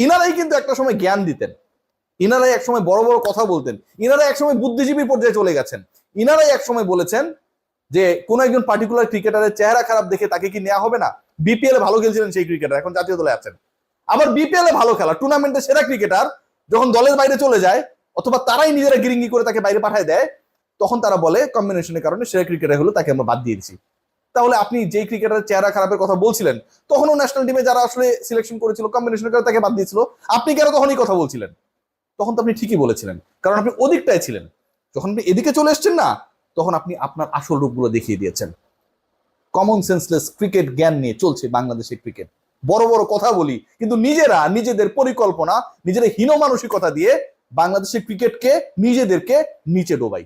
ইনারাই কিন্তু একটা সময় জ্ঞান দিতেন, ইনারাই একসময় বড় বড় কথা বলতেন, ইনারাই একসময় বুদ্ধিজীবী পর্যায়ে চলে গেছেন। ইনারাই একসময় বলেছেন যে কোন একজন পার্টিকুলার ক্রিকেটারের চেহারা খারাপ দেখে তাকে কি নেওয়া হবে না। বিপিএল এ ভালো খেলছিলেন সেই ক্রিকেটার, এখন জাতীয় দলে আছেন। আবার বিপিএল এ ভালো খেলা, টুর্নামেন্টে সেরা ক্রিকেটার যখন দলের বাইরে চলে যায়, অথবা তারাই নিজেরা গিরিঙ্গি করে তাকে বাইরে পাঠায় দেয়, তখন তারা বলে কম্বিনেশনের কারণে সেরা ক্রিকেটার হলো, তাকে আমরা বাদ দিয়ে দিচ্ছি। তাহলে আপনি যেই ক্রিকেটারের চেহারা খারাপের কথা বলছিলেন, তখনও ন্যাশনাল টিমে যারা আসলে সিলেকশন করেছিল কম্বিনেশনের কারণে তাকে বাদ দিয়েছিল, আপনি কেন তখনই কথা বলছিলেন? তখন তো আপনি ঠিকই বলেছিলেন, কারণ আপনি ওদিকটায় ছিলেন। যখন আপনি এদিকে চলে এসছেন না, তখন আপনি আপনার আসল রূপগুলো দেখিয়ে দিয়েছেন। কমন সেন্সলেস ক্রিকেট জ্ঞান নিয়ে চলছে বাংলাদেশের ক্রিকেট। বড় বড় কথা বলি, কিন্তু নিজেরা নিজেদের পরিকল্পনা, নিজেদের হীন মানসিকতা দিয়ে বাংলাদেশের ক্রিকেটকে, নিজেদেরকে নিচে ডোবাই।